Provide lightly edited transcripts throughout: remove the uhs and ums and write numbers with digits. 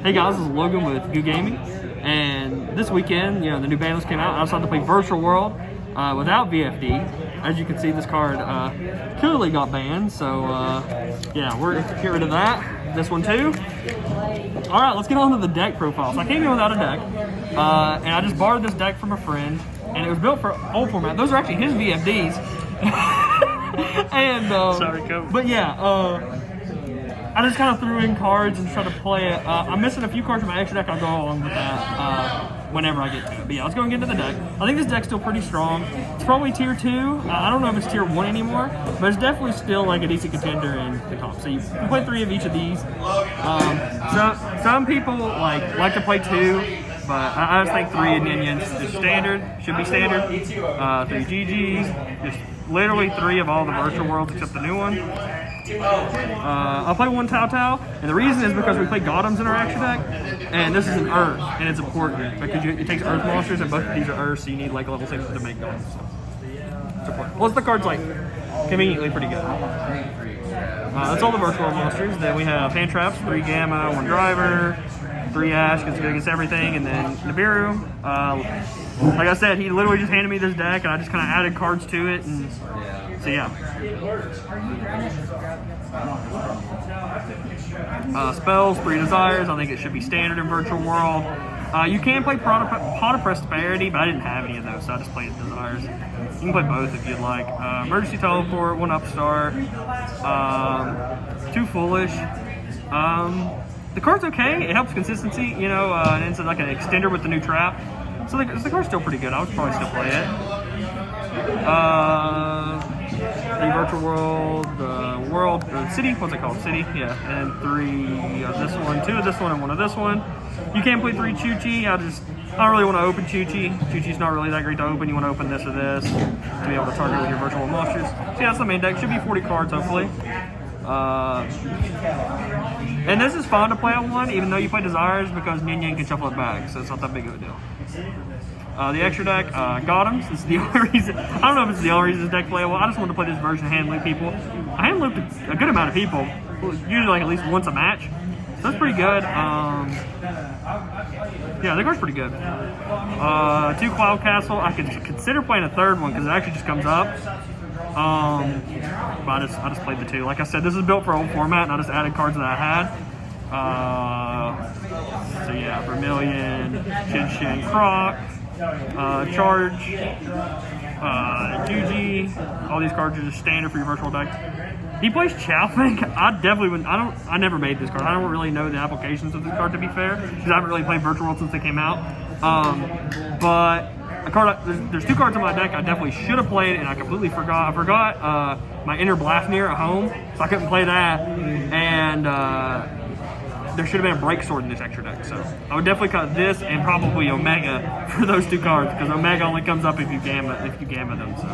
Hey guys, this is Logan with Goo Gaming, and this weekend, the new ban list came out. I decided to play Virtual World without VFD. As you can see, this card clearly got banned, so yeah, we're gonna get rid of that. This one too. All right, let's get on to the deck profile. So I came in without a deck, and I just borrowed this deck from a friend, and it was built for old format. Those are actually his VFDs. And sorry, Coach. But yeah. I just kind of threw in cards and tried to play it. I'm missing a few cards from my extra deck. I'll go along with that whenever I get to it. But yeah, let's go and get into the deck. I think this deck's still pretty strong. It's probably tier 2. I don't know if it's tier 1 anymore, but it's definitely still like a decent contender in the top. So you can play 3 of each of these. Some people like to play 2, but I just think 3 of Ninians is standard. Should be standard. 3 GGs. Just literally 3 of all the virtual worlds except the new one. I'll play 1 Tao, and the reason is because we play Gottoms in our action deck, and this is an Earth, and it's important because it takes Earth monsters, and both of these are Earth, so you need like level 6 to make Gottoms. So it's important. Plus the card's like conveniently pretty good. That's all the virtual monsters. Then we have hand traps, 3 Gamma, 1 Driver, 3 Ash, because it's good against everything, and then Nibiru. Like I said, he literally just handed me this deck, and I just kind of added cards to it, and so yeah. Spells, 3 Desires. I think it should be standard in Virtual World. You can play Pot of Prosperity, but I didn't have any of those, so I just played Desires. You can play both if you'd like. Emergency Teleport, 1 Upstart, 2 Foolish. The card's okay. It helps consistency, and it's like an extender with the new trap. So the card's still pretty good. I would probably still play it. 3 Virtual World, City, what's it called? City, yeah. And 3 of this one, 2 of this one, and 1 of this one. You can play 3 Chuchi. I don't really want to open Chuchi. Chuchi's not really that great to open. You want to open this or this to be able to target with your virtual monsters. So yeah, that's the main deck. Should be 40 cards, hopefully. And this is fun to play on 1, even though you play Desires, because Ninian can shuffle it back, so it's not that big of a deal. The extra deck, Gottoms. This is the only reason. I don't know if it's the only reason this deck playable. I just wanted to play this version of hand loop people. I hand looped a good amount of people, usually like at least once a match. So that's pretty good. Yeah, the card's pretty good. 2 Cloud Castle. I could consider playing a 3rd one because it actually just comes up. But I just played the 2. Like I said, this is built for old format, and I just added cards that I had. So yeah, Vermilion, Shin Croc, Charge, Juji. All these cards are just standard for your virtual deck. He plays Chowfink. I definitely wouldn't. I never made this card. I don't really know the applications of this card, to be fair, because I haven't really played Virtual World since they came out. But a card, there's 2 cards in my deck I definitely should have played, and I completely forgot. I forgot my Inner Blafnir at home, so I couldn't play that. And there should have been a Break Sword in this extra deck, so I would definitely cut this and probably Omega for those 2 cards, because Omega only comes up if you gamma them. So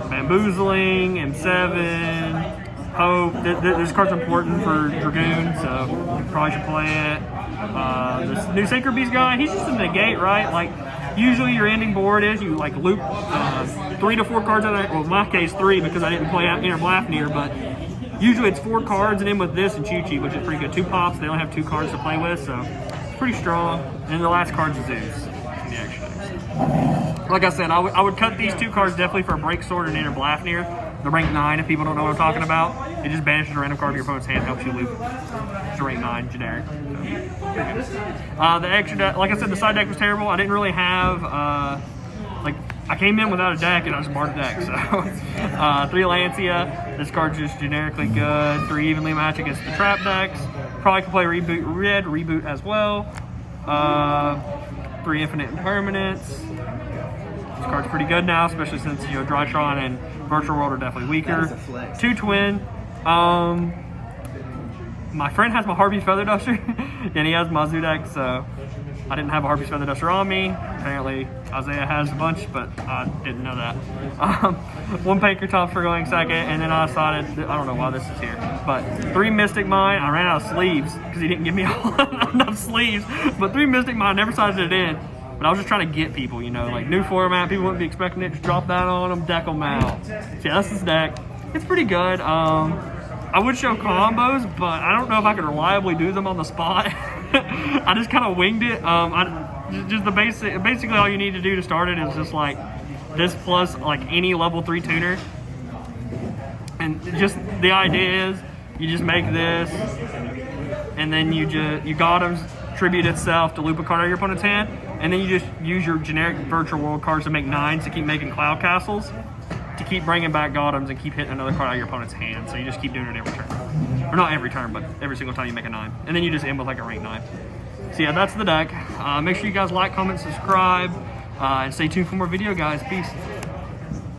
Bamboozling, M7, Hope. This card's important for Dragoon, so you probably should play it. This new Sacred Beast guy, he's just a negate, right? Like usually your ending board is you like loop 3 to 4 cards out of, well in my case 3 because I didn't play out Inner Blafnir, but usually it's 4 cards and then with this and Chuchi, which is pretty good. 2 pops, they only have 2 cards to play with, so it's pretty strong. And the last card's Zeus in the extra deck. Like I said, I would cut these 2 cards definitely for a Break Sword and Inner Blafnir. The rank 9, if people don't know what I'm talking about. It just banishes a random card of your opponent's hand, helps you loop. It's a rank 9 generic. So, the extra deck, like I said, the side deck was terrible. I didn't really have I came in without a deck and I just bought a deck. So 3 Lancia. This card's just generically good. 3 evenly match against the trap decks. Probably could play Reboot as well. 3 Infinite Impermanence. This card's pretty good now, especially since Drytron and Virtual World are definitely weaker. 2 Twin. My friend has my Harpy's Feather Duster, and he has my Zoo deck, so I didn't have a Harpy's Feather Duster on me. Apparently Isaiah has a bunch, but I didn't know that. 1 Pankratops for going second, and then I decided, I don't know why this is here, but 3 Mystic Mine. I ran out of sleeves because he didn't give me enough sleeves, but 3 Mystic Mine, never sized it in. But I was just trying to get people, like new format, people wouldn't be expecting it, just drop that on them, deck them out. So yeah, that's this deck. It's pretty good. I I would show combos, but I don't know if I could reliably do them on the spot. I just kind of winged it. Just the basically all you need to do to start it is just like this plus like any level 3 tuner. And just the idea is you just make this, and then you Gottoms tribute itself to loop a card out of your opponent's hand, and then you just use your generic virtual world cards to make 9s to keep making cloud castles, to keep bringing back Gottoms and keep hitting another card out of your opponent's hand. So you just keep doing it every turn. Or not every turn, but every single time you make a 9. And then you just end with like a rank 9. So yeah, that's the deck. Make sure you guys like, comment, subscribe, and stay tuned for more video, guys. Peace.